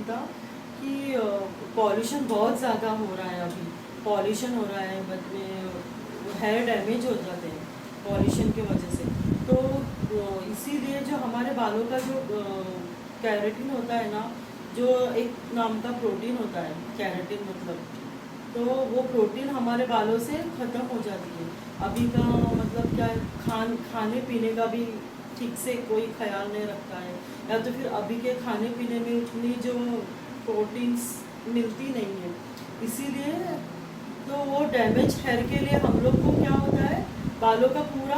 था कि पॉल्यूशन बहुत ज़्यादा हो रहा है। अभी पॉल्यूशन हो रहा है, बाद में हेयर डैमेज हो जाते हैं पॉल्यूशन की वजह से। तो इसीलिए जो हमारे बालों का जो कैरेटिन होता है ना, जो एक नाम का प्रोटीन होता है कैरेटिन मतलब, तो वो प्रोटीन हमारे बालों से ख़त्म हो जाती है। अभी का मतलब क्या है, खाने पीने का भी ठीक से कोई ख्याल नहीं रखता है, या तो फिर अभी के खाने पीने में उतनी जो प्रोटीन्स मिलती नहीं है, इसीलिए तो वो डैमेज हेयर के लिए हम लोग को क्या होता है, बालों का पूरा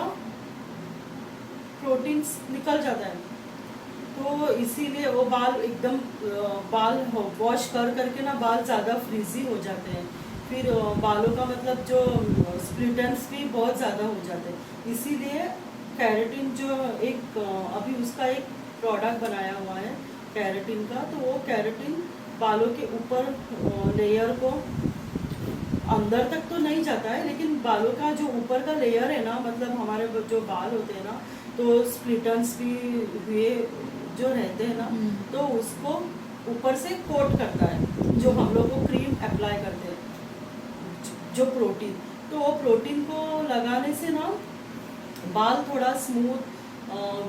प्रोटीन्स निकल जाता है। तो इसीलिए वो बाल एकदम बाल वॉश कर करके ना बाल ज़्यादा फ्रीजी हो जाते हैं। फिर बालों का मतलब जो स्प्लिटेंस भी बहुत ज़्यादा हो जाते हैं। इसीलिए कैरेटिन जो एक अभी उसका एक प्रोडक्ट बनाया हुआ है कैरेटिन का, तो वो कैरेटिन बालों के ऊपर लेयर को अंदर तक तो नहीं जाता है, लेकिन बालों का जो ऊपर का लेयर है ना, मतलब हमारे जो बाल होते हैं ना, तो स्प्लिटन्स भी हुए जो रहते हैं ना, तो उसको ऊपर से कोट करता है। जो हम लोग को क्रीम अप्लाई करते हैं, जो प्रोटीन, तो वो प्रोटीन को लगाने से ना बाल थोड़ा स्मूथ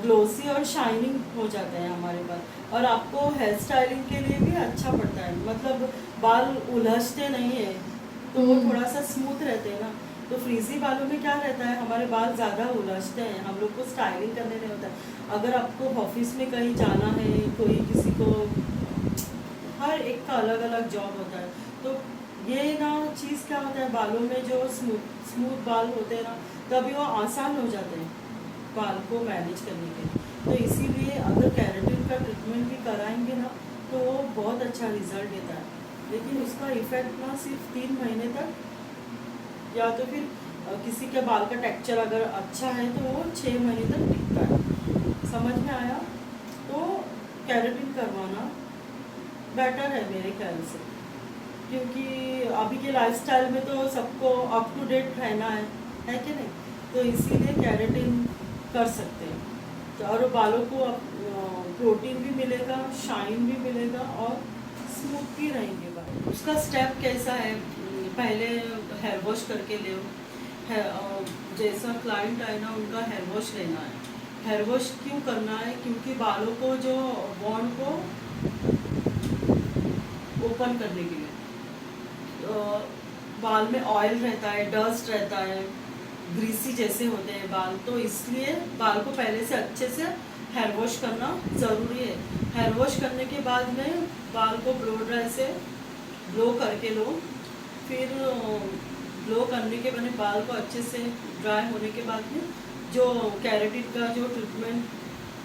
ग्लोसी और शाइनिंग हो जाते हैं हमारे बाल। और आपको हेयर स्टाइलिंग के लिए भी अच्छा पड़ता है, मतलब बाल उलझते नहीं है, तो वो थोड़ा सा स्मूथ रहते हैं ना। तो फ्रीजी बालों में क्या रहता है, हमारे बाल ज़्यादा उलझते हैं, हम लोग को स्टाइलिंग करने नहीं होता है। अगर आपको ऑफिस में कहीं जाना है, कोई किसी को, हर एक का अलग अलग जॉब होता है, तो ये ना चीज़ क्या होता है, बालों में जो स्मूथ बाल होते हैं ना, तभी वो आसान हो जाते हैं बाल को मैनेज करने के लिए। तो इसीलिए अगर कैरेटिन का ट्रीटमेंट भी कराएंगे ना, तो वो बहुत अच्छा रिजल्ट देता है। लेकिन उसका इफ़ेक्ट ना सिर्फ 3 महीने तक, या तो फिर किसी के बाल का टेक्सचर अगर अच्छा है तो वो 6 महीने तक टिकता है। समझ में आया? तो कैरेटिन करवाना बेटर है मेरे ख्याल से, क्योंकि अभी के लाइफस्टाइल में तो सबको अप टू डेट रहना है कि नहीं? तो इसीलिए कैरेटिन कर सकते हैं, तो और बालों को प्रोटीन भी मिलेगा, शाइन भी मिलेगा और स्मूथ भी रहेंगे बाल। उसका स्टेप कैसा है, पहले हेयर वॉश करके ले, जैसा क्लाइंट आए ना उनका हेयर वॉश लेना है। हेयर वॉश क्यों करना है, क्योंकि बालों को जो बॉन्ड को ओपन करने के लिए, बाल में ऑयल रहता है, डस्ट रहता है, ग्रीसी जैसे होते हैं बाल, तो इसलिए बाल को पहले से अच्छे से हेयर वॉश करना ज़रूरी है। हेयर वॉश करने के बाद में बाल को ब्लो ड्राई से ब्लो करके लो, फिर ब्लो करने के बाद बाल को अच्छे से ड्राई होने के बाद में जो कैरेटिन का जो ट्रीटमेंट,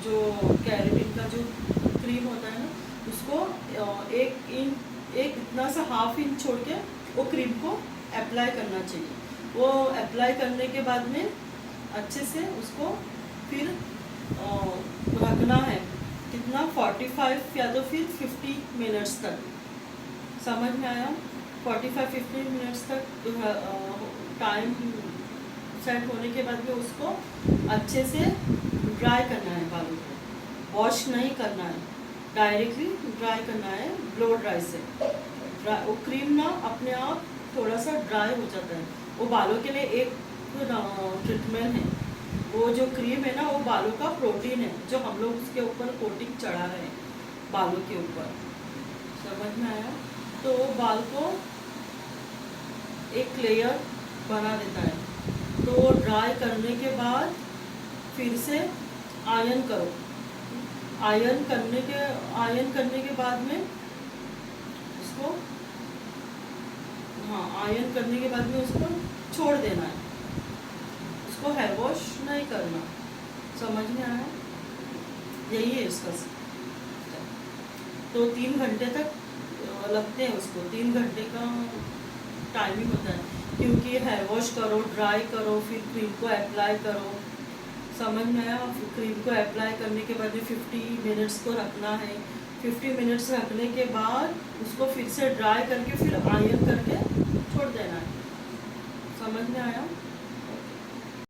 जो कैरेटिन का जो क्रीम होता है ना, उसको एक इतना सा ½ इंच छोड़ के वो क्रीम को अप्लाई करना चाहिए। वो अप्लाई करने के बाद में अच्छे से उसको फिर रखना है कितना, 45 या तो फिर 50 मिनट्स तक। समझ में आया? 45-50 मिनट्स तक टाइम सेट होने के बाद में उसको अच्छे से ड्राई करना है, बालों को वॉश नहीं करना है, डायरेक्टली ड्राई करना है ब्लो ड्राई से। वो क्रीम ना अपने आप थोड़ा सा ड्राई हो जाता है। वो बालों के लिए एक ट्रीटमेंट है, वो जो क्रीम है ना, वो बालों का प्रोटीन है, जो हम लोग उसके ऊपर कोटिंग चढ़ा रहे हैं बालों के ऊपर। समझ में आया? तो बाल को एक लेयर बना देता है। तो ड्राई करने के बाद फिर से आयरन करो। आयरन करने के बाद में उसको, आयरन करने के बाद में उसको छोड़ देना है, उसको हेयर वॉश नहीं करना। समझ में आया? यही है इसका। तो 3 घंटे तक लगते हैं उसको, 3 घंटे का टाइमिंग होता है, क्योंकि हेयर वॉश करो, ड्राई करो, फिर क्रीम को अप्लाई करो। समझ में आया? क्रीम को अप्लाई करने के बाद 50 मिनट्स को रखना है। 50 मिनट्स रखने के बाद उसको फिर से ड्राई करके फिर आयरन करके छोड़ देना है। समझ में आया?